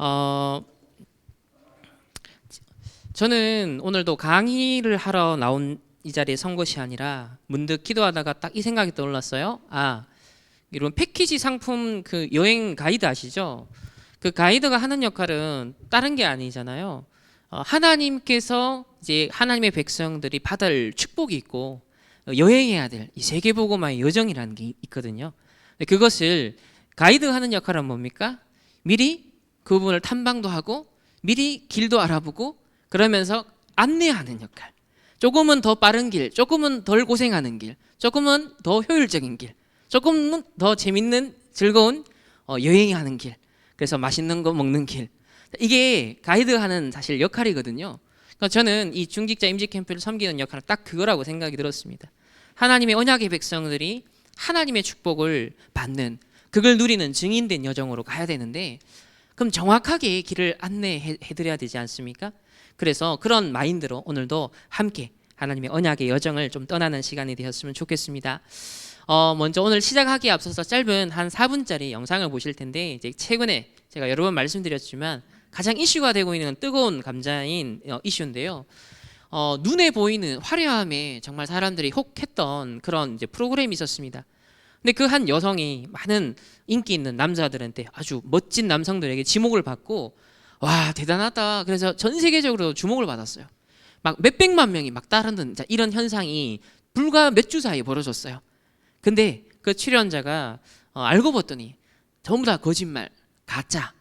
어, 저는 오늘도 강의를 하러 나온 이 자리에 선 것이 아니라 문득 기도하다가 딱 이 생각이 떠올랐어요. 이런 패키지 상품 그 여행 가이드 아시죠? 그 가이드가 하는 역할은 다른 게 아니잖아요. 하나님께서 이제 하나님의 백성들이 받을 축복이 있고 여행해야 될 이 세계복음화의 여정이라는 게 있거든요. 그것을 가이드하는 역할은 뭡니까? 미리 그 부분을 탐방도 하고 미리 길도 알아보고 그러면서 안내하는 역할. 조금은 더 빠른 길, 조금은 덜 고생하는 길, 조금은 더 효율적인 길, 조금은 더 재밌는 즐거운 여행하는 길. 그래서 맛있는 거 먹는 길. 이게 가이드하는 사실 역할이거든요. 그러니까 저는 이 중직자 임직 캠프를 섬기는 역할은 딱 그거라고 생각이 들었습니다. 하나님의 언약의 백성들이 하나님의 축복을 받는, 그걸 누리는 증인된 여정으로 가야 되는데, 그럼 정확하게 길을 안내해 드려야 되지 않습니까? 그래서 그런 마인드로 오늘도 함께 하나님의 언약의 여정을 좀 떠나는 시간이 되었으면 좋겠습니다. 먼저 오늘 시작하기에 앞서서 짧은 한 4분짜리 영상을 보실 텐데, 이제 최근에 제가 여러 번 말씀드렸지만 가장 이슈가 되고 있는 뜨거운 감자인 이슈인데요. 눈에 보이는 화려함에 정말 사람들이 혹했던 그런 이제 프로그램이 있었습니다. 근데 그 한 여성이 많은 인기 있는 남자들한테 아주 멋진 남성들에게 지목을 받고, 와 대단하다. 그래서 전 세계적으로 주목을 받았어요. 막 몇백만 명이 막 따르는 이런 현상이 불과 몇 주 사이에 벌어졌어요. 근데 그 출연자가 알고 봤더니 전부 다 거짓말, 가짜,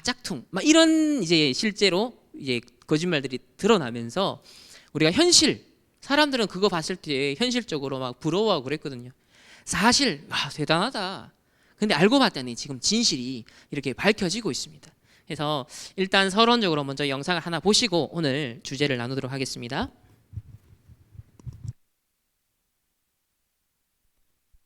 짝퉁, 막 이런 이제 실제로 이제 거짓말들이 드러나면서 우리가 사람들은 그거 봤을 때 현실적으로 막 부러워하고 그랬거든요. 사실 대단하다. 근데 알고 봤더니 지금 진실이 이렇게 밝혀지고 있습니다. 그래서 일단 서론적으로 먼저 영상을 하나 보시고 오늘 주제를 나누도록 하겠습니다.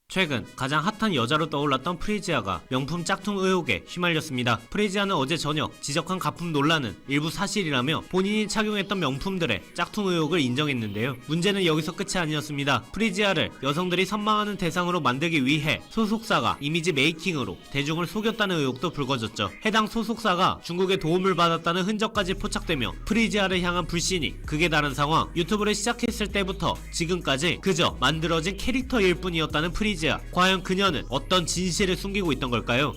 최근 가장 핫한 여자로 떠올랐던 프리지아가 명품 짝퉁 의혹에 휘말렸습니다. 프리지아는 어제 저녁 지적한 가품 논란은 일부 사실이라며 본인이 착용했던 명품들의 짝퉁 의혹을 인정했는데요. 문제는 여기서 끝이 아니었습니다. 프리지아를 여성들이 선망하는 대상으로 만들기 위해 소속사가 이미지 메이킹으로 대중을 속였다는 의혹도 불거졌죠. 해당 소속사가 중국의 도움을 받았다는 흔적까지 포착되며 프리지아를 향한 불신이 극에 달한 상황. 유튜브를 시작했을 때부터 지금까지 그저 만들어진 캐릭터일 뿐이었다는 프리지아. 과연 그녀는 어떤 진실을 숨기고 있던 걸까요?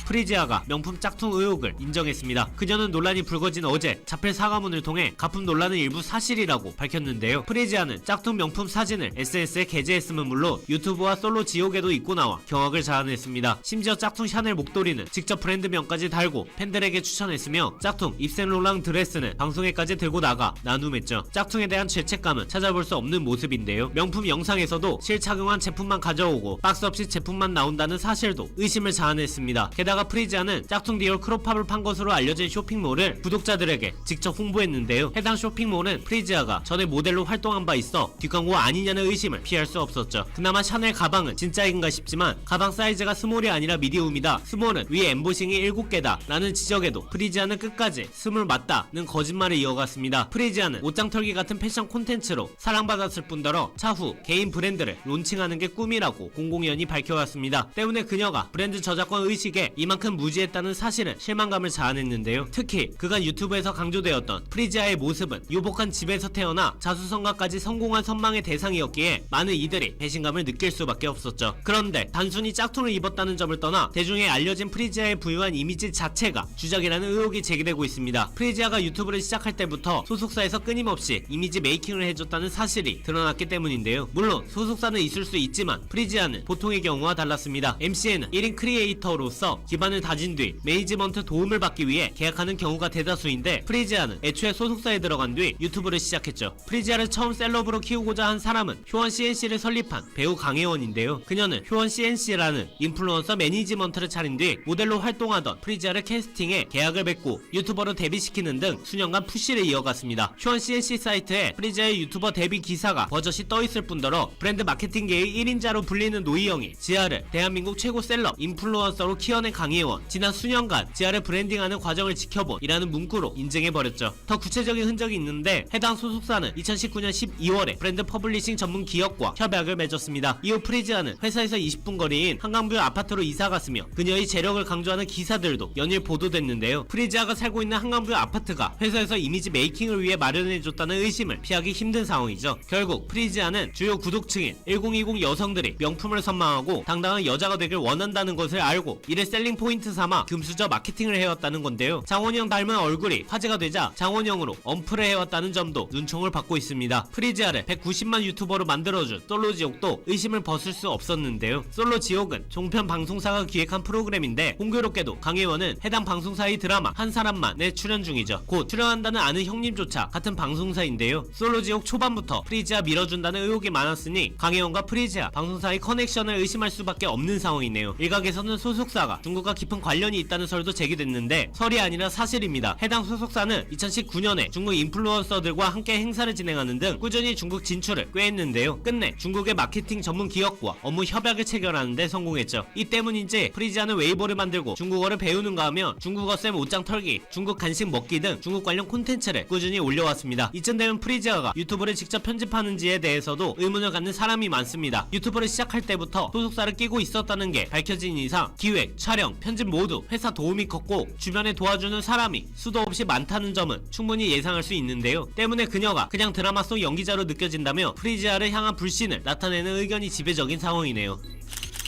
프리지아가 명품 짝퉁 의혹을 인정했습니다. 그녀는 논란이 불거진 어제 자필 사과문을 통해 가품 논란은 일부 사실이라고 밝혔는데요. 프리지아는 짝퉁 명품 사진을 SNS에 게재했음은 물론 유튜브와 솔로 지옥에도 입고 나와 경악을 자아냈습니다. 심지어 짝퉁 샤넬 목도리는 직접 브랜드명까지 달고 팬들에게 추천했으며 짝퉁 입센롤랑 드레스는 방송에까지 들고 나가 나눔했죠. 짝퉁에 대한 죄책감은 찾아볼 수 없는 모습인데요. 명품 영상에서도 실착용한 제품만 가져오고 박스 없이 제품만 나온다는 사실도 의심을 자아냈습니다. 게다가 프리지아는 짝퉁 디올 크롭팝을 판 것으로 알려진 쇼핑몰을 구독자들에게 직접 홍보했는데요. 해당 쇼핑몰은 프리지아가 전에 모델로 활동한 바 있어 뒷광고 아니냐는 의심을 피할 수 없었죠. 그나마 샤넬 가방은 진짜인가 싶지만 가방 사이즈가 스몰이 아니라 미디움이다, 스몰은 위에 엠보싱이 7개다 라는 지적에도 프리지아는 끝까지 스몰 맞다는 거짓말을 이어갔습니다. 프리지아는 옷장 털기 같은 패션 콘텐츠로 사랑받았을 뿐더러 차후 개인 브랜드를 론칭하는 게 꿈이라고 공공연히 밝혀왔습니다. 때문에 그녀가 브랜드 저작권 의식에 이만큼 무지했다는 사실은 실망감을 자아냈는데요. 특히 그간 유튜브에서 강조되었던 프리지아의 모습은 유복한 집에서 태어나 자수성가까지 성공한 선망의 대상이었기에 많은 이들이 배신감을 느낄 수밖에 없었죠. 그런데 단순히 짝퉁을 입었다는 점을 떠나 대중에 알려진 프리지아의 부유한 이미지 자체가 주작이라는 의혹이 제기되고 있습니다. 프리지아가 유튜브를 시작할 때부터 소속사에서 끊임없이 이미지 메이킹을 해줬다는 사실이 드러났기 때문인데요. 물론 소속사는 있을 수 있지만 프리지아는 보통의 경우와 달랐습니다. MCN은 1인 크리에이터로서 기반을 다진 뒤 매니지먼트 도움을 받기 위해 계약하는 경우가 대다수인데 프리지아는 애초에 소속사에 들어간 뒤 유튜브를 시작했죠. 프리지아를 처음 셀럽으로 키우고자 한 사람은 효원 CNC를 설립한 배우 강혜원인데요. 그녀는 효원 CNC라는 인플루언서 매니지먼트를 차린 뒤 모델로 활동하던 프리지아를 캐스팅해 계약을 맺고 유튜버로 데뷔시키는 등 수년간 푸시를 이어갔습니다. 효원 CNC 사이트에 프리지아의 유튜버 데뷔 기사가 버젓이 떠있을 뿐더러 브랜드 마케팅계의 1인자로 불리는 노희영이 지아를 대한민국 최고 셀럽 인플루언서로 키워낸 강희원, 지난 수년간 지하를 브랜딩하는 과정을 지켜본 이라는 문구로 인증해버렸죠. 더 구체적인 흔적이 있는데 해당 소속사는 2019년 12월에 브랜드 퍼블리싱 전문 기업과 협약을 맺었습니다. 이후 프리지아는 회사에서 20분 거리인 한강뷰 아파트로 이사갔으며 그녀의 재력을 강조하는 기사들도 연일 보도됐는데요. 프리지아가 살고 있는 한강뷰 아파트가 회사에서 이미지 메이킹을 위해 마련해줬다는 의심을 피하기 힘든 상황이죠. 결국 프리지아는 주요 구독층인 1020 여성들이 명품을 선망하고 당당한 여자가 되길 원한다는 것을 알고 이를 셀링 포인트 삼아 금수저 마케팅을 해왔다는 건데요. 장원영 닮은 얼굴이 화제가 되자 장원영으로 언플을 해왔다는 점도 눈총을 받고 있습니다. 프리지아를 190만 유튜버로 만들어준 솔로지옥도 의심을 벗을 수 없었는데요. 솔로지옥은 종편 방송사가 기획한 프로그램인데 공교롭게도 강혜원은 해당 방송사의 드라마 한 사람만에 출연 중이죠. 곧 출연한다는 아는 형님조차 같은 방송사인데요. 솔로지옥 초반부터 프리지아 밀어준다는 의혹이 많았으니 강혜원과 프리지아 방송사의 커넥션을 의심할 수밖에 없는 상황이네요. 일각에서는 소속사가 중국과 깊은 관련이 있다는 설도 제기됐는데 설이 아니라 사실입니다. 해당 소속사는 2019년에 중국 인플루언서들과 함께 행사를 진행하는 등 꾸준히 중국 진출을 꾀했는데요. 끝내 중국의 마케팅 전문 기업과 업무 협약을 체결하는 데 성공했죠. 이 때문인지 프리지아는 웨이보를 만들고 중국어를 배우는가 하면 중국어 쌤 옷장 털기, 중국 간식 먹기 등 중국 관련 콘텐츠를 꾸준히 올려왔습니다. 이쯤 되면 프리지아가 유튜브를 직접 편집하는지에 대해서도 의문을 갖는 사람이 많습니다. 유튜브를 시작할 때부터 소속사를 끼고 있었다는 게 밝혀진 이상 기획, 촬영, 편집 모두 회사 도움이 컸고 주변에 도와주는 사람이 수도 없이 많다는 점은 충분히 예상할 수 있는데요. 때문에 그녀가 그냥 드라마 속 연기자로 느껴진다며 프리지아를 향한 불신을 나타내는 의견이 지배적인 상황이네요.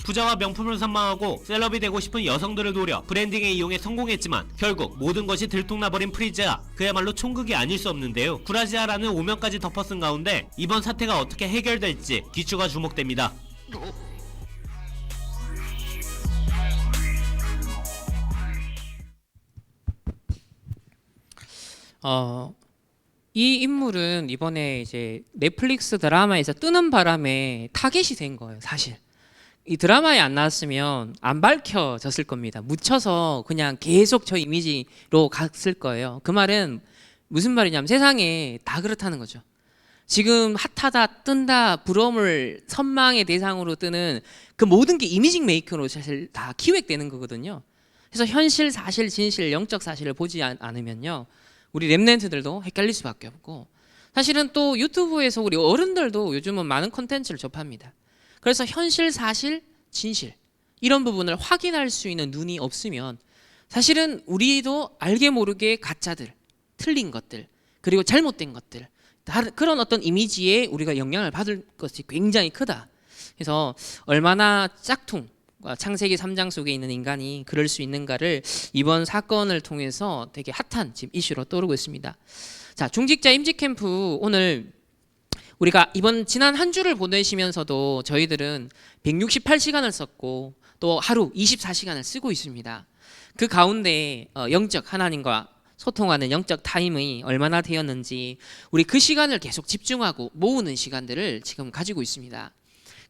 부자와 명품을 선망하고 셀럽이 되고 싶은 여성들을 노려 브랜딩에 이용해 성공했지만 결국 모든 것이 들통나버린 프리지아, 그야말로 총극이 아닐 수 없는데요. 구라지아라는 오명까지 덮어쓴 가운데 이번 사태가 어떻게 해결될지 귀추가 주목됩니다. 이 인물은 이번에 이제 넷플릭스 드라마에서 뜨는 바람에 타겟이 된 거예요, 사실. 이 드라마에 안 나왔으면 안 밝혀졌을 겁니다. 묻혀서 그냥 계속 저 이미지로 갔을 거예요. 그 말은 무슨 말이냐면 세상에 다 그렇다는 거죠. 지금 핫하다, 뜬다, 부러움을 선망의 대상으로 뜨는 그 모든 게 이미지 메이킹으로 사실 다 기획되는 거거든요. 그래서 현실, 사실, 진실, 영적 사실을 보지 않으면요, 우리 랩런트들도 헷갈릴 수밖에 없고, 사실은 또 유튜브에서 우리 어른들도 요즘은 많은 콘텐츠를 접합니다. 그래서 현실, 사실, 진실 이런 부분을 확인할 수 있는 눈이 없으면 사실은 우리도 알게 모르게 가짜들, 틀린 것들, 그리고 잘못된 것들, 그런 어떤 이미지에 우리가 영향을 받을 것이 굉장히 크다. 그래서 얼마나 짝퉁, 창세기 3장 속에 있는 인간이 그럴 수 있는가를 이번 사건을 통해서 되게 핫한 지금 이슈로 떠오르고 있습니다. 자, 중직자 임직 캠프, 오늘 우리가 이번 지난 한 주를 보내시면서도 저희들은 168시간을 썼고 또 하루 24시간을 쓰고 있습니다. 그 가운데 영적 하나님과 소통하는 영적 타임이 얼마나 되었는지 우리 그 시간을 계속 집중하고 모으는 시간들을 지금 가지고 있습니다.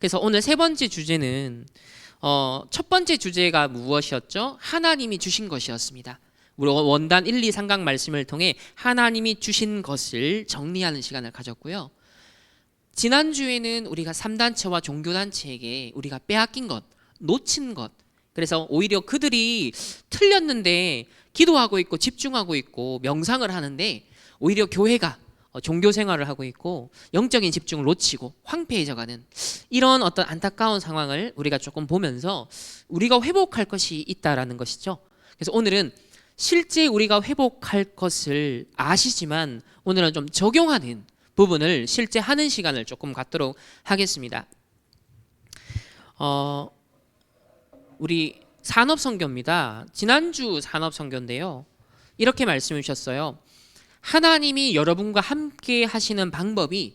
그래서 오늘 세 번째 주제는 첫 번째 주제가 무엇이었죠? 하나님이 주신 것이었습니다. 우리 원단 1, 2, 3강 말씀을 통해 하나님이 주신 것을 정리하는 시간을 가졌고요. 지난주에는 우리가 3단체와 종교단체에게 우리가 빼앗긴 것, 놓친 것, 그래서 오히려 그들이 틀렸는데 기도하고 있고 집중하고 있고 명상을 하는데 오히려 교회가 종교 생활을 하고 있고 영적인 집중을 놓치고 황폐해져가는 이런 어떤 안타까운 상황을 우리가 조금 보면서 우리가 회복할 것이 있다라는 것이죠. 그래서 오늘은 실제 우리가 회복할 것을 아시지만 오늘은 좀 적용하는 부분을 실제 하는 시간을 조금 갖도록 하겠습니다. 우리 산업선교입니다. 지난주 산업선교인데요. 이렇게 말씀해 주셨어요. 하나님이 여러분과 함께 하시는 방법이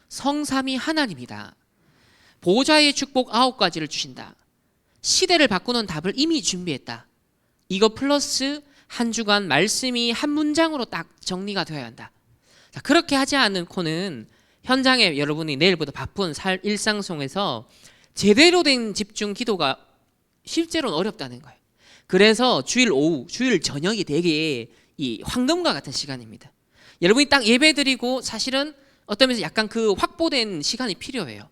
성삼위 하나님이다. 보좌의 축복 9가지를 주신다. 시대를 바꾸는 답을 이미 준비했다. 이거 플러스 한 주간 말씀이 한 문장으로 딱 정리가 되어야 한다. 자, 그렇게 하지 않고는 현장에 여러분이 내일보다 바쁜 일상 속에서 제대로 된 집중 기도가 실제로는 어렵다는 거예요. 그래서 주일 오후, 주일 저녁이 되게 이 황금과 같은 시간입니다. 여러분이 딱 예배 드리고 사실은 어떤 면에서 약간 그 확보된 시간이 필요해요.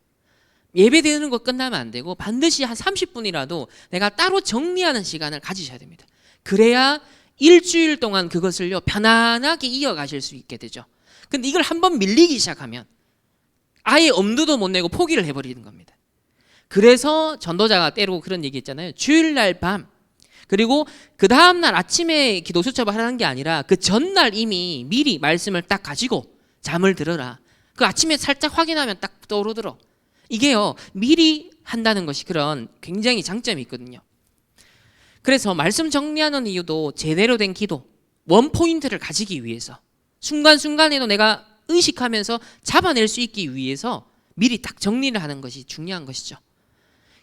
예배 드리는 거 끝나면 안 되고 반드시 한 30분이라도 내가 따로 정리하는 시간을 가지셔야 됩니다. 그래야 일주일 동안 그것을요 편안하게 이어가실 수 있게 되죠. 근데 이걸 한번 밀리기 시작하면 아예 엄두도 못 내고 포기를 해버리는 겁니다. 그래서 전도자가 때로 그런 얘기 있잖아요. 주일날 밤 그리고 그 다음날 아침에 기도 수첩을 하는 게 아니라 그 전날 이미 미리 말씀을 딱 가지고 잠을 들어라. 그 아침에 살짝 확인하면 딱 떠오르더라. 이게요 미리 한다는 것이 그런 굉장히 장점이 있거든요. 그래서 말씀 정리하는 이유도 제대로 된 기도 원포인트를 가지기 위해서 순간순간에도 내가 의식하면서 잡아낼 수 있기 위해서 미리 딱 정리를 하는 것이 중요한 것이죠.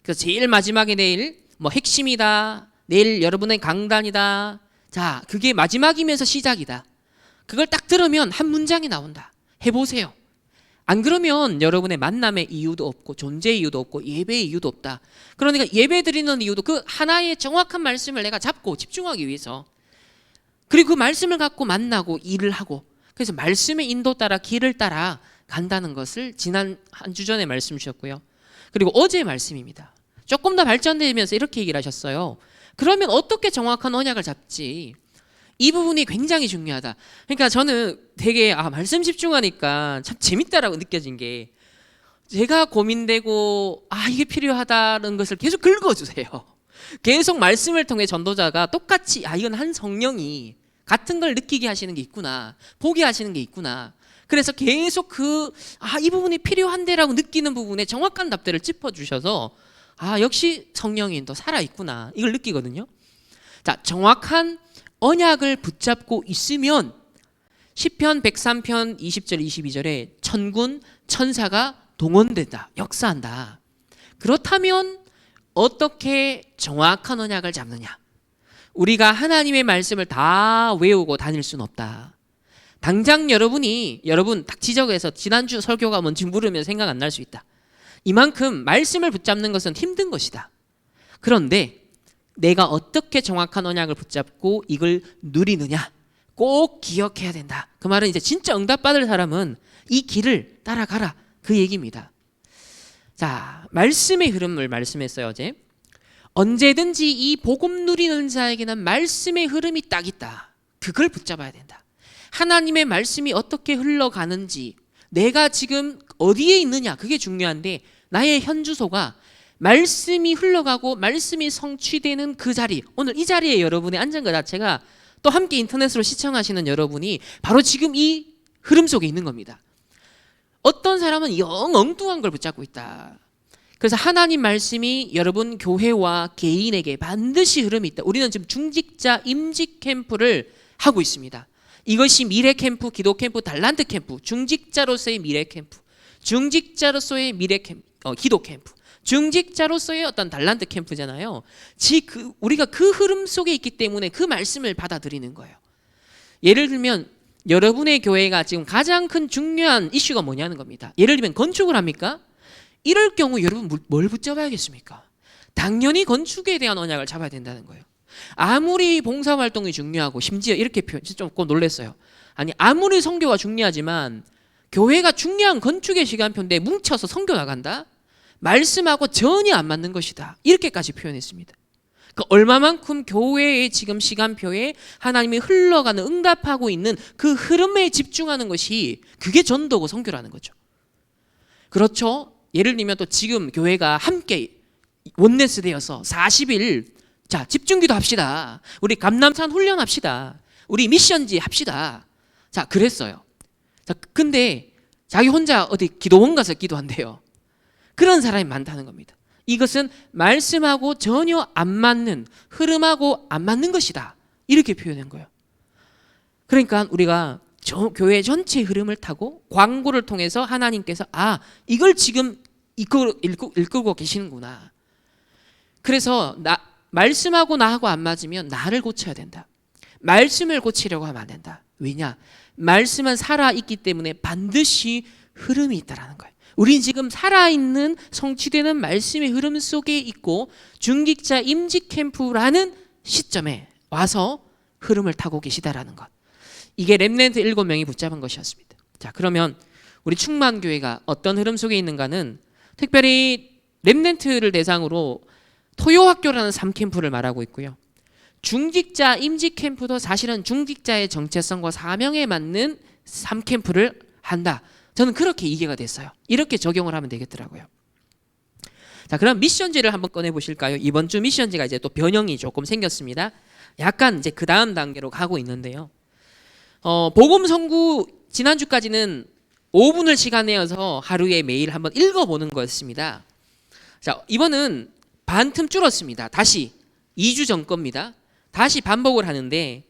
그래서 제일 마지막에 내일 뭐 핵심이다, 내일 여러분의 강단이다, 자 그게 마지막이면서 시작이다. 그걸 딱 들으면 한 문장이 나온다. 해보세요. 안 그러면 여러분의 만남의 이유도 없고 존재의 이유도 없고 예배의 이유도 없다. 그러니까 예배 드리는 이유도 그 하나의 정확한 말씀을 내가 잡고 집중하기 위해서, 그리고 그 말씀을 갖고 만나고 일을 하고, 그래서 말씀의 인도 따라 길을 따라 간다는 것을 지난 한 주 전에 말씀 주셨고요. 그리고 어제 말씀입니다. 조금 더 발전되면서 이렇게 얘기를 하셨어요. 그러면 어떻게 정확한 언약을 잡지? 이 부분이 굉장히 중요하다. 그러니까 저는 되게 말씀 집중하니까 참 재밌다라고 느껴진 게, 제가 고민되고 이게 필요하다는 것을 계속 긁어주세요. 계속 말씀을 통해 전도자가 똑같이 이건 한 성령이 같은 걸 느끼게 하시는 게 있구나, 보게 하시는 게 있구나. 그래서 계속 이 부분이 필요한데라고 느끼는 부분에 정확한 답들을 짚어주셔서 역시 성령이 또 살아있구나 이걸 느끼거든요. 자, 정확한 언약을 붙잡고 있으면 시편 103편 20절 22절에 천군 천사가 동원된다, 역사한다. 그렇다면 어떻게 정확한 언약을 잡느냐? 우리가 하나님의 말씀을 다 외우고 다닐 수는 없다. 당장 여러분 딱 지적해서 지난주 설교가 뭔지 물으면 생각 안 날 수 있다. 이만큼 말씀을 붙잡는 것은 힘든 것이다. 그런데 내가 어떻게 정확한 언약을 붙잡고 이걸 누리느냐 꼭 기억해야 된다. 그 말은 이제 진짜 응답받을 사람은 이 길을 따라가라, 그 얘기입니다. 자, 말씀의 흐름을 말씀했어요 어제. 언제든지 이 복음 누리는 자에게는 말씀의 흐름이 딱 있다. 그걸 붙잡아야 된다. 하나님의 말씀이 어떻게 흘러가는지, 내가 지금 어디에 있느냐, 그게 중요한데 나의 현주소가 말씀이 흘러가고 말씀이 성취되는 그 자리, 오늘 이 자리에 여러분이 앉은 것 자체가 또 함께 인터넷으로 시청하시는 여러분이 바로 지금 이 흐름 속에 있는 겁니다. 어떤 사람은 영 엉뚱한 걸 붙잡고 있다. 그래서 하나님 말씀이 여러분 교회와 개인에게 반드시 흐름이 있다. 우리는 지금 중직자 임직 캠프를 하고 있습니다. 이것이 미래 캠프, 기도 캠프, 달란트 캠프, 중직자로서의 미래 캠프, 중직자로서의 미래 캠프, 기도 캠프, 중직자로서의 어떤 달란트 캠프잖아요. 우리가 그 흐름 속에 있기 때문에 그 말씀을 받아들이는 거예요. 예를 들면 여러분의 교회가 지금 가장 큰 중요한 이슈가 뭐냐는 겁니다. 예를 들면 건축을 합니까? 이럴 경우 여러분 뭘 붙잡아야겠습니까? 당연히 건축에 대한 언약을 잡아야 된다는 거예요. 아무리 봉사활동이 중요하고, 심지어 이렇게 표현, 조금 놀랐어요. 아무리 선교가 중요하지만 교회가 중요한 건축의 시간표인데 뭉쳐서 선교 나간다? 말씀하고 전혀 안 맞는 것이다. 이렇게까지 표현했습니다. 얼마만큼 교회의 지금 시간표에 하나님이 흘러가는, 응답하고 있는 그 흐름에 집중하는 것이, 그게 전도고 선교라는 거죠. 그렇죠? 예를 들면 또 지금 교회가 함께 원네스 되어서 40일 자 집중기도 합시다. 우리 감남산 훈련합시다. 우리 미션지 합시다. 자 그랬어요. 자 근데 자기 혼자 어디 기도원 가서 기도한대요. 그런 사람이 많다는 겁니다. 이것은 말씀하고 전혀 안 맞는, 흐름하고 안 맞는 것이다. 이렇게 표현한 거예요. 그러니까 우리가 교회 전체 흐름을 타고 광고를 통해서 하나님께서 이걸 지금 이끌고 계시는구나. 그래서 말씀하고 나하고 안 맞으면 나를 고쳐야 된다. 말씀을 고치려고 하면 안 된다. 왜냐? 말씀은 살아있기 때문에 반드시 흐름이 있다라는 거예요. 우린 지금 살아있는 성취되는 말씀의 흐름 속에 있고 중직자 임직 캠프라는 시점에 와서 흐름을 타고 계시다라는 것. 이게 렘넌트 7명이 붙잡은 것이었습니다. 자, 그러면 우리 충만교회가 어떤 흐름 속에 있는가는 특별히 렘넌트를 대상으로 토요학교라는 3캠프를 말하고 있고요. 중직자 임직 캠프도 사실은 중직자의 정체성과 사명에 맞는 3캠프를 한다. 저는 그렇게 이해가 됐어요. 이렇게 적용을 하면 되겠더라고요. 자, 그럼 미션지를 한번 꺼내 보실까요? 이번 주 미션지가 이제 또 변형이 조금 생겼습니다. 약간 이제 그 다음 단계로 가고 있는데요. 복음 선구 지난주까지는 5분을 시간 내어서 하루에 매일 한번 읽어보는 거였습니다. 자, 이번은 반틈 줄었습니다. 다시 2주 전 겁니다. 다시 반복을 하는데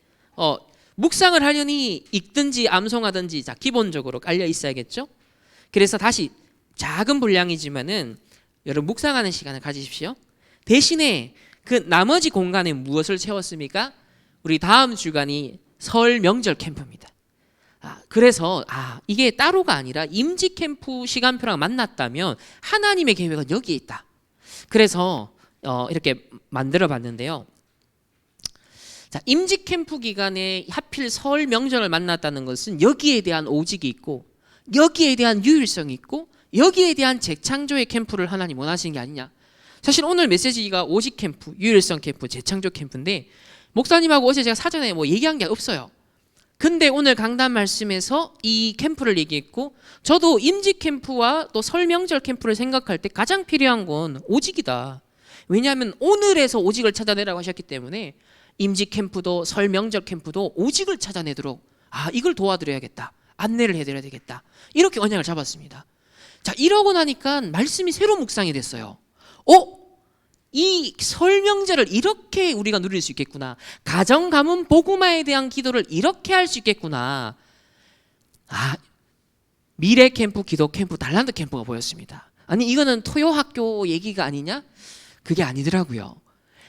묵상을 하려니 읽든지 암송하든지 자, 기본적으로 깔려 있어야겠죠. 그래서 다시 작은 분량이지만은 여러분 묵상하는 시간을 가지십시오. 대신에 그 나머지 공간에 무엇을 채웠습니까? 우리 다음 주간이 설 명절 캠프입니다. 그래서 이게 따로가 아니라 임직 캠프 시간표랑 만났다면 하나님의 계획은 여기에 있다. 그래서 이렇게 만들어 봤는데요. 자, 임직 캠프 기간에 하필 설 명절을 만났다는 것은 여기에 대한 오직이 있고 여기에 대한 유일성이 있고 여기에 대한 재창조의 캠프를 하나님 원하시는 게 아니냐. 사실 오늘 메시지가 오직 캠프, 유일성 캠프, 재창조 캠프인데 목사님하고 어제 제가 사전에 뭐 얘기한 게 없어요. 근데 오늘 강단 말씀에서 이 캠프를 얘기했고 저도 임직 캠프와 또 설 명절 캠프를 생각할 때 가장 필요한 건 오직이다. 왜냐하면 오늘에서 오직을 찾아내라고 하셨기 때문에 임직 캠프도 설 명절 캠프도 오직을 찾아내도록 이걸 도와드려야겠다. 안내를 해드려야 되겠다. 이렇게 언약을 잡았습니다. 자, 이러고 나니까 말씀이 새로 묵상이 됐어요. 이 설 명절을 이렇게 우리가 누릴 수 있겠구나. 가정 가문 복음화에 대한 기도를 이렇게 할 수 있겠구나. 미래 캠프, 기도 캠프, 달란트 캠프가 보였습니다. 아니 이거는 토요학교 얘기가 아니냐? 그게 아니더라고요.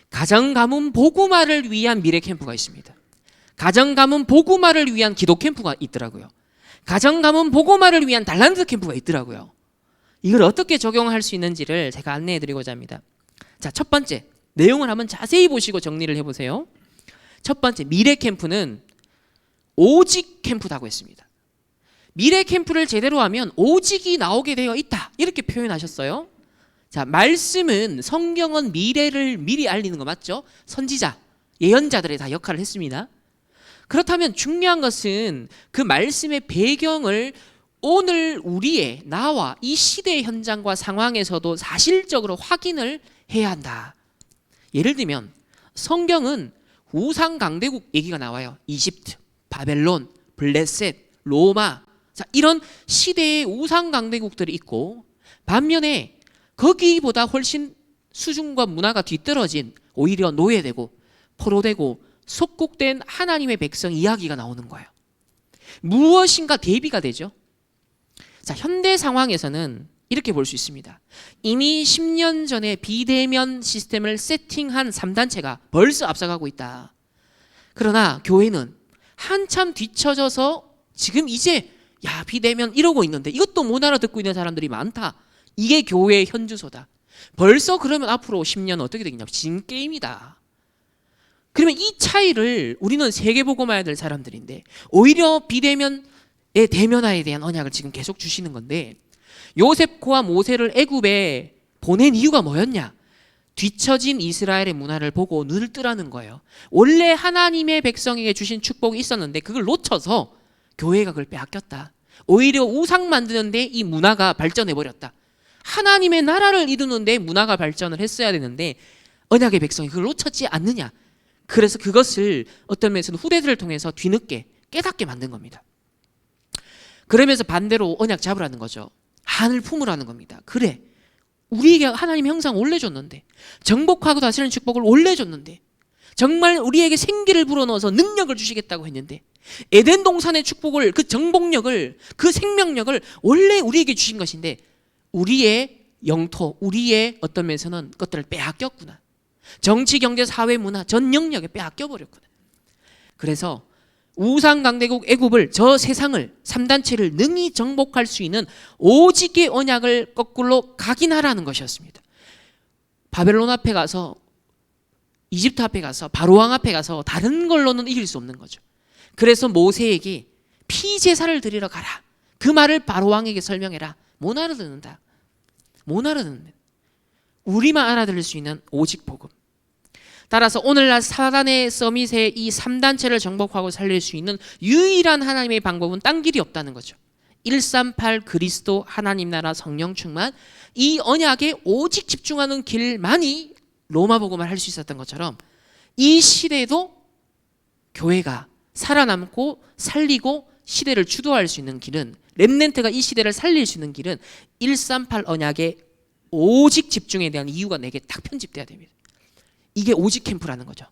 가정 가문 복음화를 위한 미래 캠프가 있습니다. 가정 가문 복음화를 위한 기도 캠프가 있더라고요. 가정 가문 복음화를 위한 달란트 캠프가 있더라고요. 이걸 어떻게 적용할 수 있는지를 제가 안내해 드리고자 합니다. 자, 첫 번째 내용을 한번 자세히 보시고 정리를 해보세요. 첫 번째 미래 캠프는 오직 캠프라고 했습니다. 미래 캠프를 제대로 하면 오직이 나오게 되어 있다 이렇게 표현하셨어요. 자, 말씀은 성경은 미래를 미리 알리는 거 맞죠? 선지자, 예언자들의 다 역할을 했습니다. 그렇다면 중요한 것은 그 말씀의 배경을 오늘 우리의 나와 이 시대의 현장과 상황에서도 사실적으로 확인을 해야 한다. 예를 들면 성경은 우상 강대국 얘기가 나와요. 이집트, 바벨론, 블레셋, 로마. 자, 이런 시대의 우상 강대국들이 있고 반면에 거기보다 훨씬 수준과 문화가 뒤떨어진 오히려 노예되고 포로되고 속국된 하나님의 백성 이야기가 나오는 거예요. 무엇인가 대비가 되죠. 자, 현대 상황에서는 이렇게 볼 수 있습니다. 이미 10년 전에 비대면 시스템을 세팅한 3단체가 벌써 앞서가고 있다. 그러나 교회는 한참 뒤처져서 지금 이제 비대면 이러고 있는데 이것도 못 알아듣고 있는 사람들이 많다. 이게 교회의 현주소다. 벌써 그러면 앞으로 10년 어떻게 되겠냐? 진게임이다. 그러면 이 차이를 우리는 세계복음화해야 될 사람들인데 오히려 비대면의 대면화에 대한 언약을 지금 계속 주시는 건데 요셉과 모세를 애굽에 보낸 이유가 뭐였냐? 뒤처진 이스라엘의 문화를 보고 눈을 뜨라는 거예요. 원래 하나님의 백성에게 주신 축복이 있었는데 그걸 놓쳐서 교회가 그걸 빼앗겼다. 오히려 우상 만드는데 이 문화가 발전해버렸다. 하나님의 나라를 이루는데 문화가 발전을 했어야 되는데 언약의 백성이 그걸 놓쳤지 않느냐. 그래서 그것을 어떤 면에서는 후대들을 통해서 뒤늦게 깨닫게 만든 겁니다. 그러면서 반대로 언약 잡으라는 거죠. 한을 품으라는 겁니다. 그래, 우리에게 하나님의 형상 올려줬는데 정복하고 다스리는 축복을 올려줬는데 정말 우리에게 생기를 불어넣어서 능력을 주시겠다고 했는데 에덴 동산의 축복을 그 정복력을 그 생명력을 원래 우리에게 주신 것인데 우리의 영토, 우리의 어떤 면에서는 것들을 빼앗겼구나. 정치, 경제, 사회, 문화 전 영역에 빼앗겨버렸구나. 그래서 우상 강대국 애굽을 저 세상을 3단체를 능히 정복할 수 있는 오직의 언약을 거꾸로 각인하라는 것이었습니다. 바벨론 앞에 가서 이집트 앞에 가서 바로왕 앞에 가서 다른 걸로는 이길 수 없는 거죠. 그래서 모세에게 피제사를 드리러 가라. 그 말을 바로왕에게 설명해라. 못 알아듣는다. 못 알아듣는, 우리만 알아들을 수 있는 오직 복음. 따라서 오늘날 사단의 서밋의 이 3단체를 정복하고 살릴 수 있는 유일한 하나님의 방법은 딴 길이 없다는 거죠. 138 그리스도 하나님 나라 성령 충만, 이 언약에 오직 집중하는 길만이 로마 복음을 할 수 있었던 것처럼 이 시대에도 교회가 살아남고 살리고 시대를 주도할 수 있는 길은, 렘넌트가 이 시대를 살릴 수 있는 길은 138 언약에 오직 집중에 대한 이유가 내게 딱 편집돼야 됩니다. 이게 오직 캠프라는 거죠.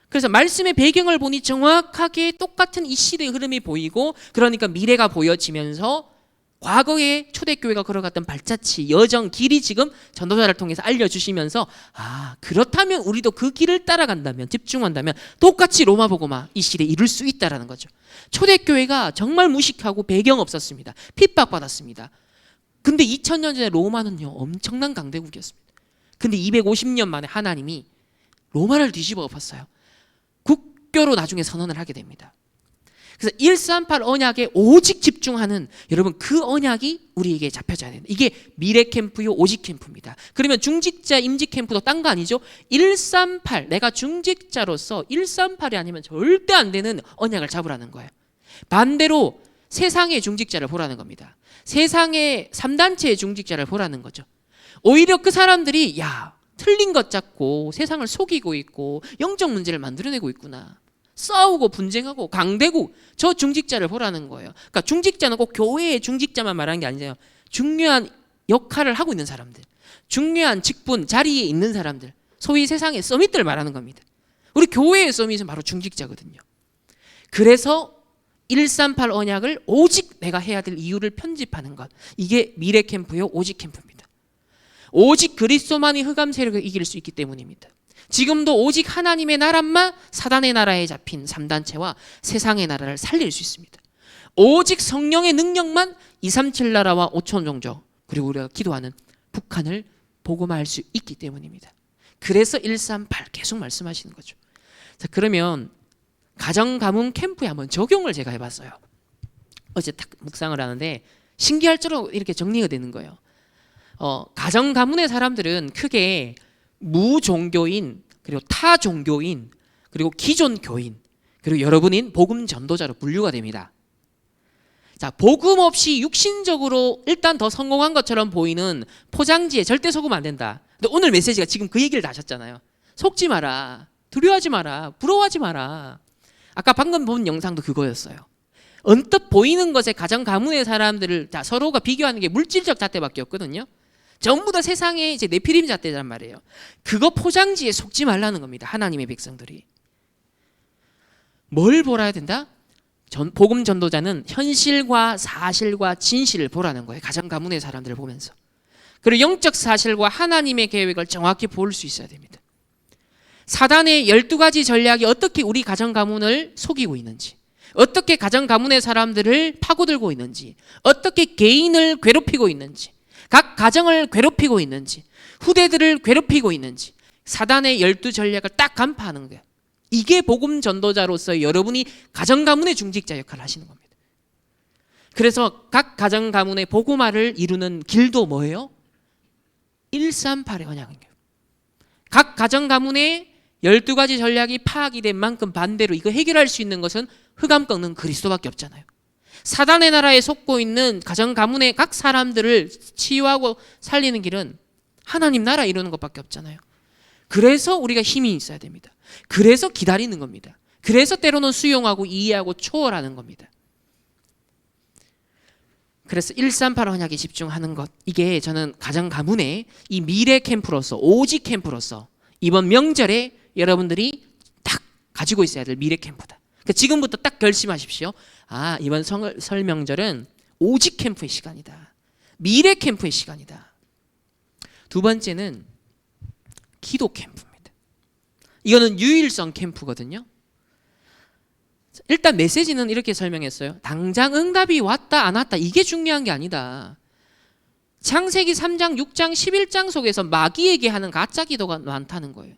그래서 말씀의 배경을 보니 정확하게 똑같은 이 시대의 흐름이 보이고, 그러니까 미래가 보여지면서 과거에 초대교회가 걸어갔던 발자취, 여정, 길이 지금 전도자를 통해서 알려주시면서, 아, 그렇다면 우리도 그 길을 따라간다면, 집중한다면 똑같이 로마 복음화 이 시대에 이룰 수 있다라는 거죠. 초대교회가 정말 무식하고 배경 없었습니다. 핍박받았습니다. 근데 2000년 전에 로마는요 엄청난 강대국이었습니다. 근데 250년 만에 하나님이 로마를 뒤집어 엎었어요. 국교로 나중에 선언을 하게 됩니다. 그래서 138 언약에 오직 집중하는, 여러분 그 언약이 우리에게 잡혀져야 된다. 이게 미래 캠프요 오직 캠프입니다. 그러면 중직자 임직 캠프도 딴 거 아니죠? 138, 내가 중직자로서 138이 아니면 절대 안 되는 언약을 잡으라는 거예요. 반대로 세상의 중직자를 보라는 겁니다. 세상의 3단체의 중직자를 보라는 거죠. 오히려 그 사람들이 야, 틀린 것 잡고 세상을 속이고 있고 영적 문제를 만들어내고 있구나, 싸우고 분쟁하고 강대국, 저 중직자를 보라는 거예요. 그러니까 중직자는 꼭 교회의 중직자만 말하는 게 아니잖아요. 중요한 역할을 하고 있는 사람들, 중요한 직분, 자리에 있는 사람들, 소위 세상의 서밋들을 말하는 겁니다. 우리 교회의 서밋은 바로 중직자거든요. 그래서 138 언약을 오직 내가 해야 될 이유를 편집하는 것, 이게 미래 캠프요 오직 캠프입니다. 오직 그리스도만이 흑암 세력을 이길 수 있기 때문입니다. 지금도 오직 하나님의 나라만 사단의 나라에 잡힌 3단체와 세상의 나라를 살릴 수 있습니다. 오직 성령의 능력만 237 나라와 5천 종족, 그리고 우리가 기도하는 북한을 복음화할 수 있기 때문입니다. 그래서 138 계속 말씀하시는 거죠. 자, 그러면 가정 가문 캠프에 한번 적용을 제가 해봤어요. 어제 딱 묵상을 하는데 신기할 줄로 이렇게 정리가 되는 거예요. 가정 가문의 사람들은 크게 무종교인, 그리고 타종교인, 그리고 기존 교인, 그리고 여러분인 복음 전도자로 분류가 됩니다. 자, 복음 없이 육신적으로 일단 더 성공한 것처럼 보이는 포장지에 절대 속으면 안 된다. 근데 오늘 메시지가 지금 그 얘기를 다 하셨잖아요. 속지 마라, 두려워하지 마라, 부러워하지 마라. 아까 방금 본 영상도 그거였어요. 언뜻 보이는 것에 가정 가문의 사람들을 다 서로가 비교하는 게 물질적 잣대밖에 없거든요. 전부 다 세상의 이제 네피림 잣대란 말이에요. 그거 포장지에 속지 말라는 겁니다. 하나님의 백성들이. 뭘 보라야 된다? 복음 전도자는 현실과 사실과 진실을 보라는 거예요. 가정 가문의 사람들을 보면서. 그리고 영적 사실과 하나님의 계획을 정확히 볼 수 있어야 됩니다. 사단의 12가지 전략이 어떻게 우리 가정 가문을 속이고 있는지, 어떻게 가정 가문의 사람들을 파고들고 있는지, 어떻게 개인을 괴롭히고 있는지, 각 가정을 괴롭히고 있는지, 후대들을 괴롭히고 있는지, 사단의 12전략을 딱 간파하는 거예요. 이게 복음 전도자로서 여러분이 가정 가문의 중직자 역할을 하시는 겁니다. 그래서 각 가정 가문의 복음화를 이루는 길도 뭐예요? 138의 언약이에요. 각 가정 가문의 12가지 전략이 파악이 된 만큼 반대로 이거 해결할 수 있는 것은 흑암 꺾는 그리스도밖에 없잖아요. 사단의 나라에 속고 있는 가정 가문의 각 사람들을 치유하고 살리는 길은 하나님 나라 이루는 것밖에 없잖아요. 그래서 우리가 힘이 있어야 됩니다. 그래서 기다리는 겁니다. 그래서 때로는 수용하고 이해하고 초월하는 겁니다. 그래서 138 언약에 집중하는 것, 이게 저는 가정 가문의 이 미래 캠프로서, 오직 캠프로서 이번 명절에 여러분들이 딱 가지고 있어야 될 미래 캠프다. 그러니까 지금부터 딱 결심하십시오. 아, 이번 설 명절은 오직 캠프의 시간이다. 미래 캠프의 시간이다. 두 번째는 기도 캠프입니다. 이거는 유일성 캠프거든요. 일단 메시지는 이렇게 설명했어요. 당장 응답이 왔다 안 왔다 이게 중요한 게 아니다. 창세기 3장, 6장, 11장 속에서 마귀에게 하는 가짜 기도가 많다는 거예요.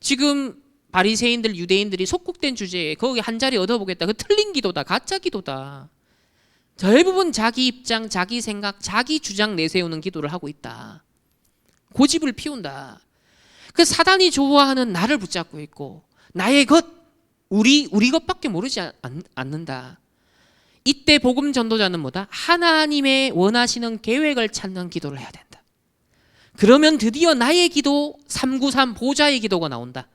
지금 바리새인들, 유대인들이 속국된 주제에 거기 한 자리 얻어보겠다. 그 틀린 기도다, 가짜 기도다. 대부분 자기 입장, 자기 생각, 자기 주장 내세우는 기도를 하고 있다. 고집을 피운다. 그 사단이 좋아하는 나를 붙잡고 있고 나의 것, 우리 것밖에 모르지 않는다. 이때 복음 전도자는 뭐다? 하나님의 원하시는 계획을 찾는 기도를 해야 된다. 그러면 드디어 나의 기도, 393 보좌의 기도가 나온다.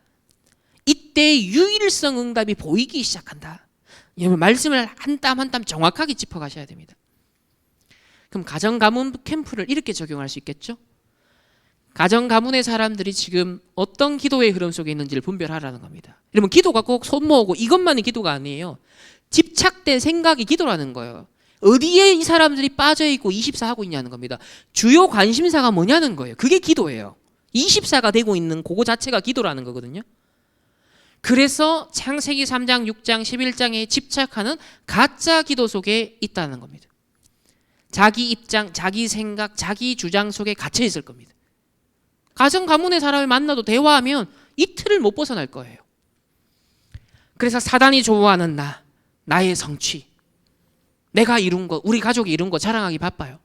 이때 유일성 응답이 보이기 시작한다. 여러분 말씀을 한 땀 한 땀 정확하게 짚어가셔야 됩니다. 그럼 가정 가문 캠프를 이렇게 적용할 수 있겠죠? 가정 가문의 사람들이 지금 어떤 기도의 흐름 속에 있는지를 분별하라는 겁니다. 여러분 기도가 꼭 손 모으고 이것만이 기도가 아니에요. 집착된 생각이 기도라는 거예요. 어디에 이 사람들이 빠져있고 24하고 있냐는 겁니다. 주요 관심사가 뭐냐는 거예요. 그게 기도예요. 24가 되고 있는 그거 자체가 기도라는 거거든요. 그래서 창세기 3장, 6장, 11장에 집착하는 가짜 기도 속에 있다는 겁니다. 자기 입장, 자기 생각, 자기 주장 속에 갇혀 있을 겁니다. 가정 가문의 사람을 만나도 대화하면 이틀을 못 벗어날 거예요. 그래서 사단이 좋아하는 나의 성취, 내가 이룬 거, 우리 가족이 이룬 거 자랑하기 바빠요.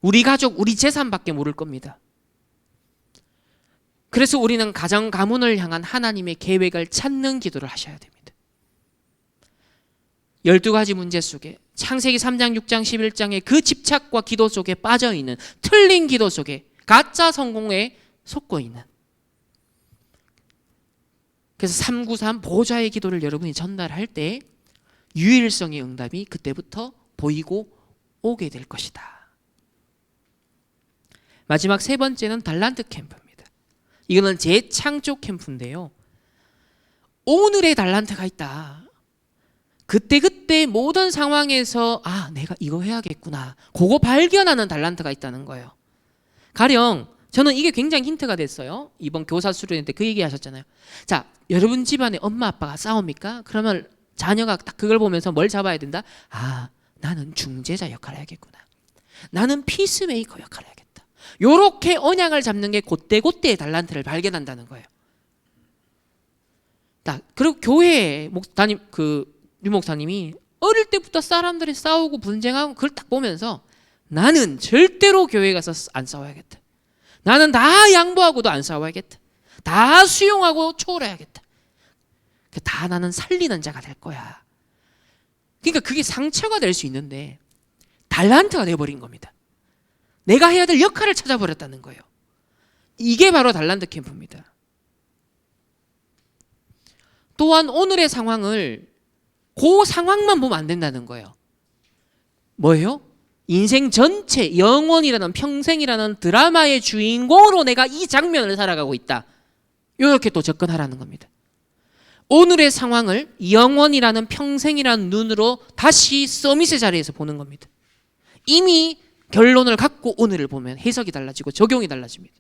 우리 가족, 우리 재산밖에 모를 겁니다. 그래서 우리는 가정 가문을 향한 하나님의 계획을 찾는 기도를 하셔야 됩니다. 12가지 문제 속에 창세기 3장, 6장, 11장의 그 집착과 기도 속에 빠져있는 틀린 기도 속에 가짜 성공에 속고 있는, 그래서 393 보좌의 기도를 여러분이 전달할 때 유일성의 응답이 그때부터 보이고 오게 될 것이다. 마지막 세 번째는 달란트 캠프입니다. 이거는 재창조 캠프인데요. 오늘의 달란트가 있다. 그때 모든 상황에서 내가 이거 해야겠구나. 그거 발견하는 달란트가 있다는 거예요. 가령 저는 이게 굉장히 힌트가 됐어요. 이번 교사 수련회 때 그 얘기 하셨잖아요. 자, 여러분 집안에 엄마 아빠가 싸웁니까? 그러면 자녀가 딱 그걸 보면서 뭘 잡아야 된다? 나는 중재자 역할을 해야겠구나. 나는 피스메이커 역할을 해야겠다. 요렇게 언약을 잡는 게 그때의 달란트를 발견한다는 거예요. 그리고 교회에 유 목사님이 어릴 때부터 사람들이 싸우고 분쟁하고 그걸 딱 보면서 나는 절대로 교회 가서 안 싸워야겠다. 나는 다 양보하고도 안 싸워야겠다. 다 수용하고 초월해야겠다. 다 나는 살리는 자가 될 거야. 그러니까 그게 상처가 될 수 있는데 달란트가 되어버린 겁니다. 내가 해야 될 역할을 찾아버렸다는 거예요. 이게 바로 달란트 캠프입니다. 또한 오늘의 상황을 그 상황만 보면 안 된다는 거예요. 뭐예요? 인생 전체, 영원이라는 평생이라는 드라마의 주인공으로 내가 이 장면을 살아가고 있다. 이렇게 또 접근하라는 겁니다. 오늘의 상황을 영원이라는 평생이라는 눈으로 다시 서밋의 자리에서 보는 겁니다. 이미 결론을 갖고 오늘을 보면 해석이 달라지고 적용이 달라집니다.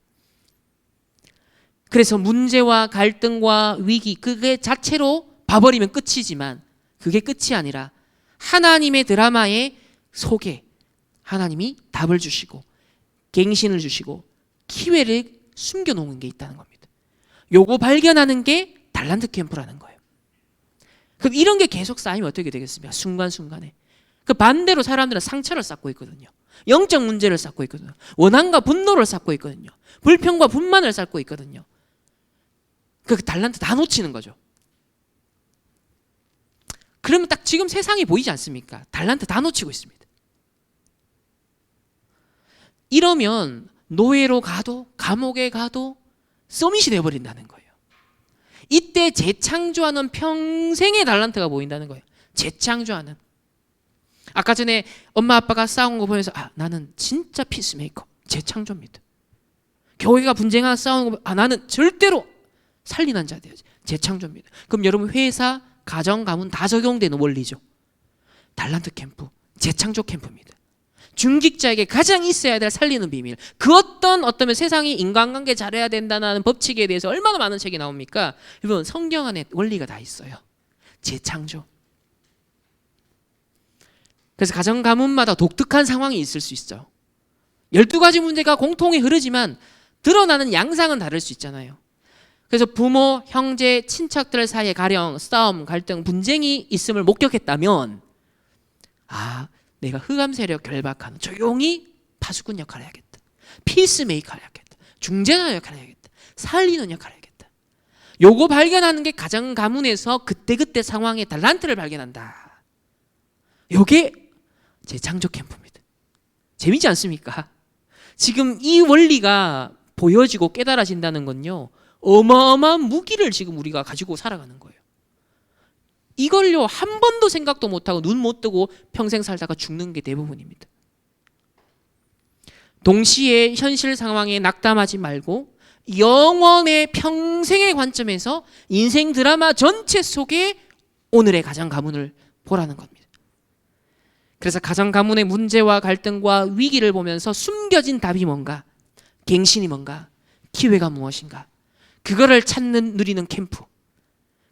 그래서 문제와 갈등과 위기, 그게 자체로 봐버리면 끝이지만 그게 끝이 아니라 하나님의 드라마의 속에 하나님이 답을 주시고 갱신을 주시고 기회를 숨겨놓은 게 있다는 겁니다. 요거 발견하는 게 달란트 캠프라는 거예요. 그럼 이런 게 계속 쌓이면 어떻게 되겠습니까? 순간순간에. 그 반대로 사람들은 상처를 쌓고 있거든요. 영적 문제를 쌓고 있거든요. 원한과 분노를 쌓고 있거든요. 불평과 분만을 쌓고 있거든요. 그 달란트 다 놓치는 거죠. 그러면 딱 지금 세상이 보이지 않습니까? 달란트 다 놓치고 있습니다. 이러면 노예로 가도 감옥에 가도 서밋이 되어버린다는 거예요. 이때 재창조하는 평생의 달란트가 보인다는 거예요. 재창조하는. 아까 전에 엄마 아빠가 싸운 거 보면서 나는 진짜 피스메이커, 재창조입니다. 교회가 분쟁하고 싸우는 거 보면 나는 절대로 살리는 자 돼야지, 재창조입니다. 그럼 여러분 회사, 가정, 가문 다 적용되는 원리죠. 달란트 캠프, 재창조 캠프입니다. 중직자에게 가장 있어야 될 살리는 비밀. 그 어떠면 세상이 인간관계 잘해야 된다는 법칙에 대해서 얼마나 많은 책이 나옵니까? 여러분 성경 안에 원리가 다 있어요. 재창조. 그래서 가정 가문마다 독특한 상황이 있을 수 있죠. 12가지 문제가 공통이 흐르지만 드러나는 양상은 다를 수 있잖아요. 그래서 부모, 형제, 친척들 사이에 가령 싸움, 갈등, 분쟁이 있음을 목격했다면 내가 흑암 세력 결박하는 조용히 파수꾼 역할을 해야겠다. 피스메이커를 해야겠다. 중재자 역할을 해야겠다. 살리는 역할을 해야겠다. 요거 발견하는 게 가정 가문에서 그때그때 상황의 달란트를 발견한다. 요게 재창조 캠프입니다. 재미지 않습니까? 지금 이 원리가 보여지고 깨달아진다는 건요, 어마어마한 무기를 지금 우리가 가지고 살아가는 거예요. 이걸요 한 번도 생각도 못하고 눈 못 뜨고 평생 살다가 죽는 게 대부분입니다. 동시에 현실 상황에 낙담하지 말고 영원의 평생의 관점에서 인생 드라마 전체 속에 오늘의 가정 가문을 보라는 겁니다. 그래서 가정 가문의 문제와 갈등과 위기를 보면서 숨겨진 답이 뭔가, 갱신이 뭔가, 기회가 무엇인가, 그거를 찾는 누리는 캠프.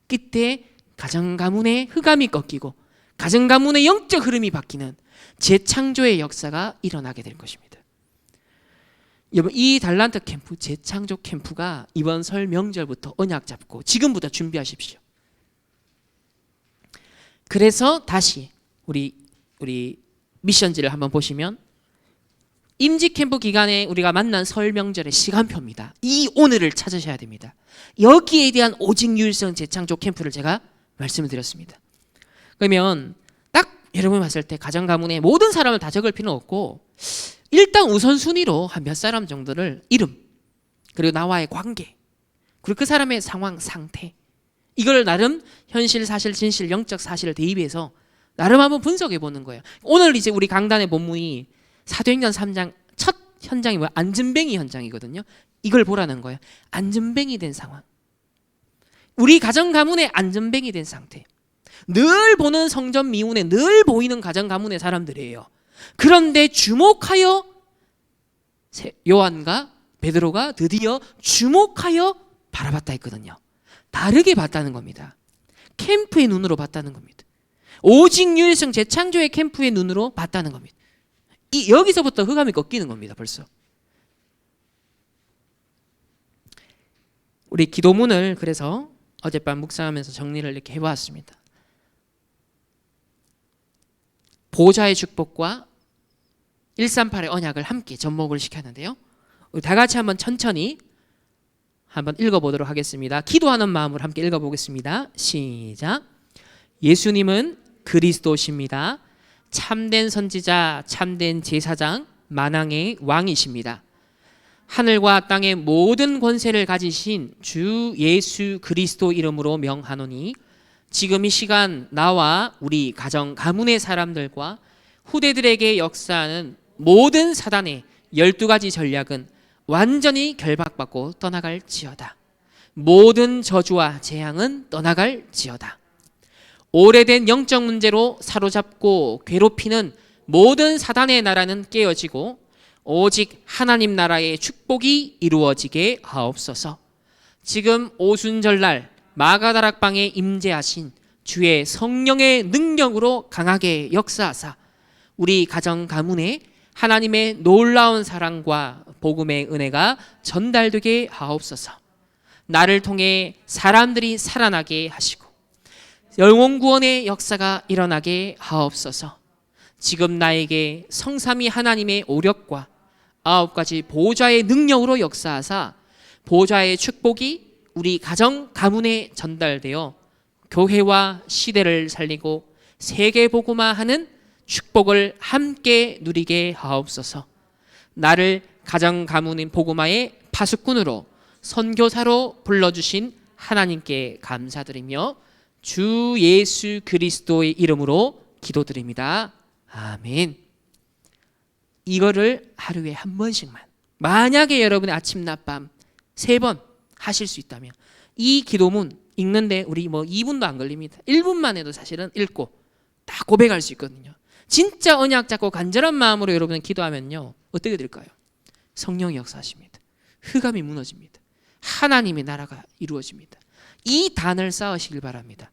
그때 가정 가문의 흑암이 꺾이고 가정 가문의 영적 흐름이 바뀌는 재창조의 역사가 일어나게 될 것입니다. 여러분, 이 달란트 캠프, 재창조 캠프가 이번 설 명절부터 언약 잡고 지금부터 준비하십시오. 그래서 다시 우리 미션지를 한번 보시면 임지 캠프 기간에 우리가 만난 설 명절의 시간표입니다. 이 오늘을 찾으셔야 됩니다. 여기에 대한 오직 유일성 재창조 캠프를 제가 말씀을 드렸습니다. 그러면 딱 여러분이 봤을 때 가정 가문에 모든 사람을 다 적을 필요는 없고 일단 우선순위로 한 몇 사람 정도를 이름, 그리고 나와의 관계, 그리고 그 사람의 상황, 상태, 이걸 나름 현실, 사실, 진실, 영적 사실을 대입해서 나름 한번 분석해 보는 거예요. 오늘 이제 우리 강단의 본문이 사도행전 3장 첫 현장이 뭐야? 안전뱅이 현장이거든요. 이걸 보라는 거예요. 안전뱅이 된 상황. 우리 가정 가문의 안전뱅이 된 상태. 늘 보는 성전 미운에 늘 보이는 가정 가문의 사람들이에요. 그런데 주목하여 요한과 베드로가 드디어 주목하여 바라봤다 했거든요. 다르게 봤다는 겁니다. 캠프의 눈으로 봤다는 겁니다. 오직 유일성 재창조의 캠프의 눈으로 봤다는 겁니다. 여기서부터 흑암이 꺾이는 겁니다. 벌써. 우리 기도문을 그래서 어젯밤 묵상하면서 정리를 이렇게 해보았습니다. 보좌의 축복과 138의 언약을 함께 접목을 시켰는데요. 우리 다 같이 한번 천천히 한번 읽어보도록 하겠습니다. 기도하는 마음으로 함께 읽어보겠습니다. 시작. 예수님은 그리스도십니다. 참된 선지자, 참된 제사장, 만왕의 왕이십니다. 하늘과 땅의 모든 권세를 가지신 주 예수 그리스도 이름으로 명하노니 지금 이 시간 나와 우리 가정 가문의 사람들과 후대들에게 역사하는 모든 사단의 12가지 전략은 완전히 결박받고 떠나갈지어다. 모든 저주와 재앙은 떠나갈지어다. 오래된 영적 문제로 사로잡고 괴롭히는 모든 사단의 나라는 깨어지고 오직 하나님 나라의 축복이 이루어지게 하옵소서. 지금 오순절날 마가다락방에 임재하신 주의 성령의 능력으로 강하게 역사하사 우리 가정 가문에 하나님의 놀라운 사랑과 복음의 은혜가 전달되게 하옵소서. 나를 통해 사람들이 살아나게 하시고 영혼 구원의 역사가 일어나게 하옵소서. 지금 나에게 성삼위 하나님의 오력과 9가지 보좌의 능력으로 역사하사 보좌의 축복이 우리 가정 가문에 전달되어 교회와 시대를 살리고 세계 복음화하는 축복을 함께 누리게 하옵소서. 나를 가정 가문인 복음화의 파수꾼으로 선교사로 불러주신 하나님께 감사드리며 주 예수 그리스도의 이름으로 기도드립니다. 아멘. 이거를 하루에 한 번씩만, 만약에 여러분의 아침 낮밤 3번 하실 수 있다면 이 기도문 읽는데 우리 2분도 안 걸립니다. 1분만 해도 사실은 읽고 다 고백할 수 있거든요. 진짜 언약 잡고 간절한 마음으로 여러분은 기도하면요, 어떻게 될까요? 성령이 역사하십니다. 흑암이 무너집니다. 하나님의 나라가 이루어집니다. 이 단을 쌓으시길 바랍니다.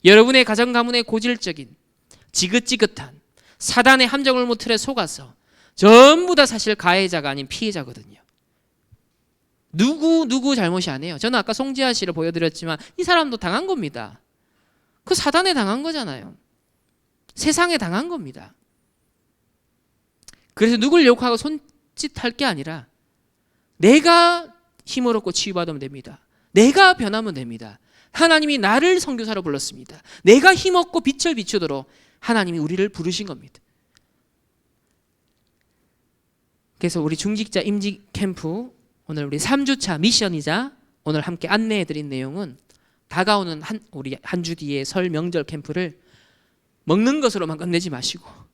여러분의 가정 가문의 고질적인 지긋지긋한 사단의 함정을 틀에 속아서 전부 다 사실 가해자가 아닌 피해자거든요. 누구 잘못이 아니에요. 저는 아까 송지아 씨를 보여드렸지만 이 사람도 당한 겁니다. 그 사단에 당한 거잖아요. 세상에 당한 겁니다. 그래서 누굴 욕하고 손짓할 게 아니라 내가 힘을 얻고 치유받으면 됩니다. 내가 변하면 됩니다. 하나님이 나를 선교사로 불렀습니다. 내가 힘없고 빛을 비추도록 하나님이 우리를 부르신 겁니다. 그래서 우리 중직자 임직 캠프 오늘 우리 3주차 미션이자 오늘 함께 안내해 드린 내용은 다가오는 우리 한 주 뒤에 설 명절 캠프를 먹는 것으로만 끝내지 마시고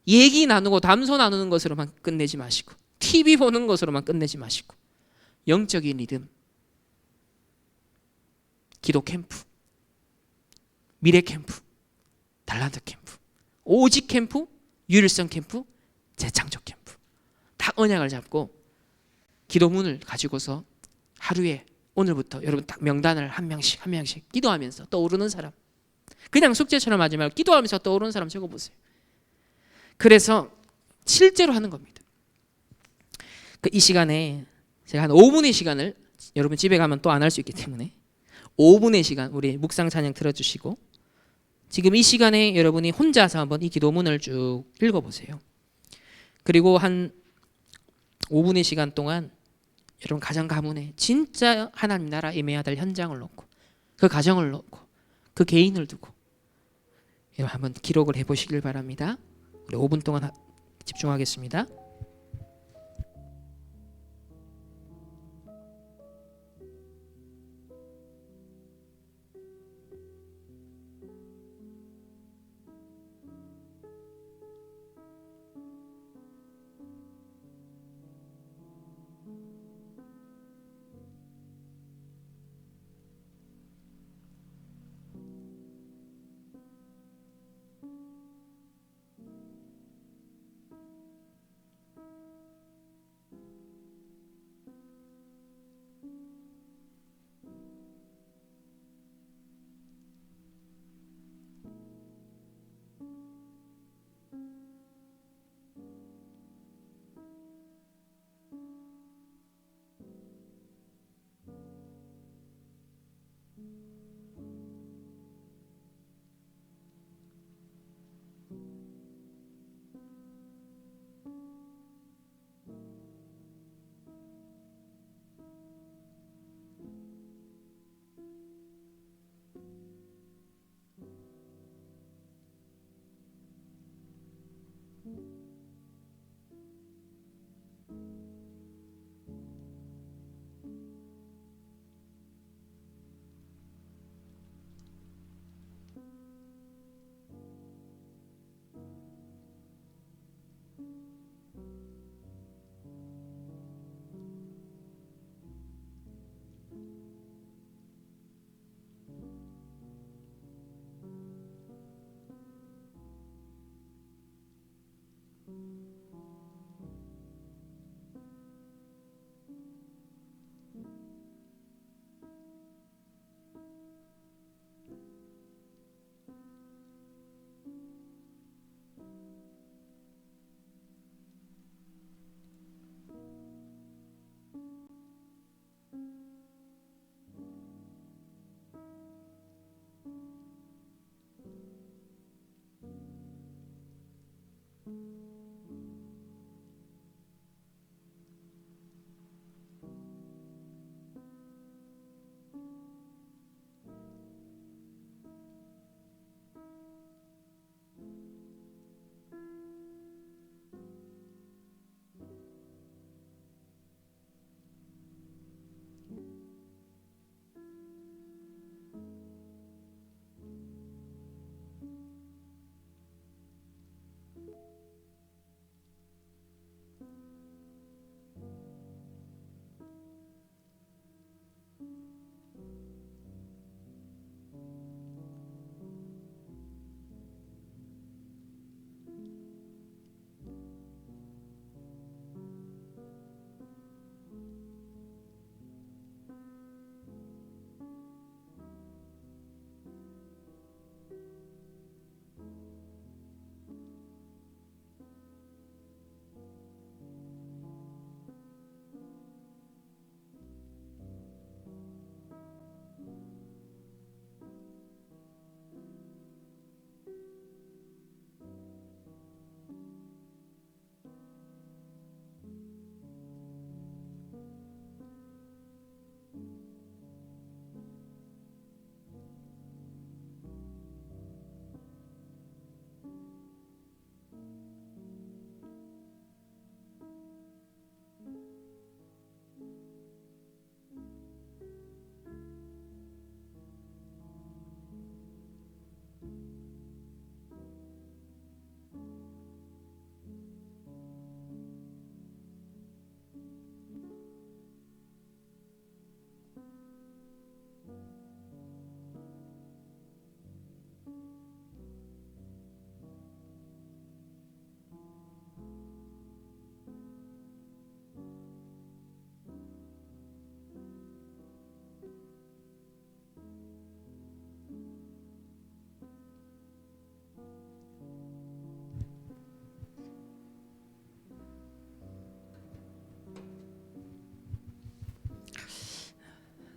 얘기 나누고 담소 나누는 것으로만 끝내지 마시고 TV 보는 것으로만 끝내지 마시고 영적인 리듬, 기도 캠프, 미래 캠프, 달란트 캠프, 오직 캠프, 유일성 캠프, 재창조 캠프 딱 언약을 잡고 기도문을 가지고서 하루에 오늘부터 여러분 딱 명단을 한 명씩 기도하면서 떠오르는 사람, 그냥 숙제처럼 하지 말고 기도하면서 떠오르는 사람 적어보세요. 그래서 실제로 하는 겁니다. 이 시간에 제가 한 5분의 시간을 여러분 집에 가면 또 안 할 수 있기 때문에 5분의 시간 우리 묵상 찬양 틀어주시고 지금 이 시간에 여러분이 혼자서 한번 이 기도문을 쭉 읽어보세요. 그리고 한 5분의 시간 동안 여러분 가정 가문에 진짜 하나님 나라 임해야 될 현장을 놓고 그 가정을 놓고 그 개인을 두고 여러분 한번 기록을 해보시길 바랍니다. 우리 5분 동안 집중하겠습니다.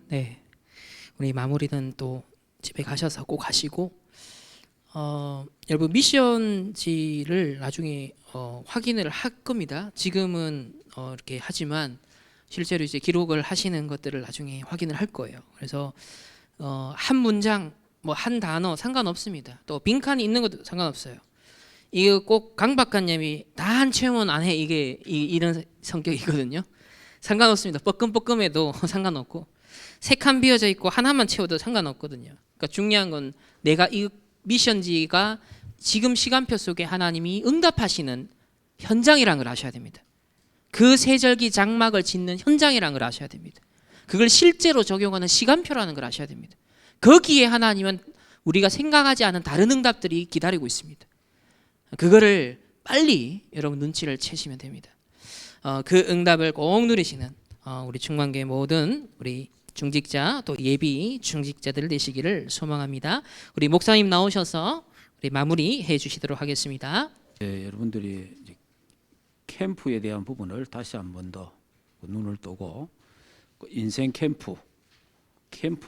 네, 우리 마무리는 또 집에 가셔서 꼭 하시고 여러분 미션지를 나중에 확인을 할 겁니다. 지금은 이렇게 하지만 실제로 이제 기록을 하시는 것들을 나중에 확인을 할 거예요. 그래서 한 문장 뭐 한 단어 상관없습니다. 또 빈칸이 있는 것도 상관없어요. 이거 꼭 강 박사님이 다 한 체험은 안 해 이게 이런 성격이거든요. 상관없습니다. 뻐끔뻐끔해도 상관없고 세 칸 비어져 있고 하나만 채워도 상관없거든요. 그러니까 중요한 건 내가 이 미션지가 지금 시간표 속에 하나님이 응답하시는 현장이라는 걸 아셔야 됩니다. 그 세절기 장막을 짓는 현장이라는 걸 아셔야 됩니다. 그걸 실제로 적용하는 시간표라는 걸 아셔야 됩니다. 거기에 하나님은 우리가 생각하지 않은 다른 응답들이 기다리고 있습니다. 그거를 빨리 여러분 눈치를 채시면 됩니다. 그 응답을 꼭 누리시는 우리 충만교회 모든 우리 중직자 또 예비 중직자들 되시기를 소망합니다. 우리 목사님 나오셔서 우리 마무리해 주시도록 하겠습니다. 여러분들이 이제 캠프에 대한 부분을 다시 한 번 더 눈을 뜨고 인생 캠프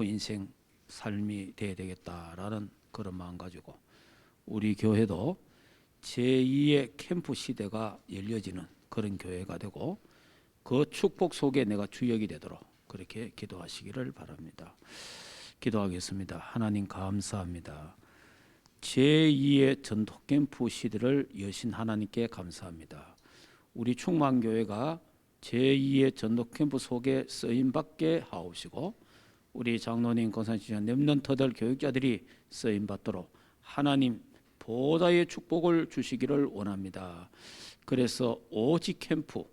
인생 삶이 돼야 되겠다라는 그런 마음 가지고 우리 교회도 제2의 캠프 시대가 열려지는 그런 교회가 되고 그 축복 속에 내가 주역이 되도록 그렇게 기도하시기를 바랍니다. 기도하겠습니다. 하나님 감사합니다. 제2의 전도 캠프 시대를 여신 하나님께 감사합니다. 우리 충만교회가 제2의 전도 캠프 속에 쓰임받게 하옵시고 우리 장로님, 권사님, 렘넌트들 교육자들이 쓰임받도록 하나님 보다의 축복을 주시기를 원합니다. 그래서 오직 캠프,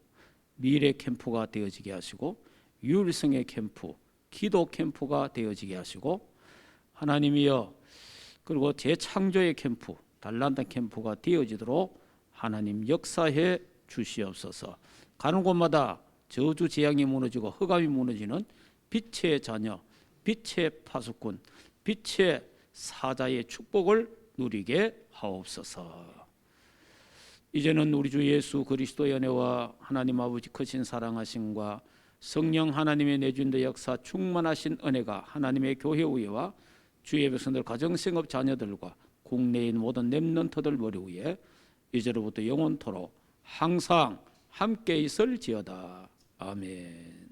미래 캠프가 되어지게 하시고 유일성의 캠프, 기도 캠프가 되어지게 하시고 하나님이여 그리고 재창조의 캠프, 달란트 캠프가 되어지도록 하나님 역사해 주시옵소서. 가는 곳마다 저주 재앙이 무너지고 흑암이 무너지는 빛의 자녀, 빛의 파수꾼, 빛의 사자의 축복을 누리게 하옵소서. 이제는 우리 주 예수 그리스도의 은혜와 하나님 아버지 크신 사랑하심과 성령 하나님의 내주인의 역사 충만하신 은혜가 하나님의 교회 위에와 주의 백성들 가정생업 자녀들과 국내인 모든 렘넌트들 머리 위에 이제로부터 영원토록 항상 함께 있을지어다. 아멘.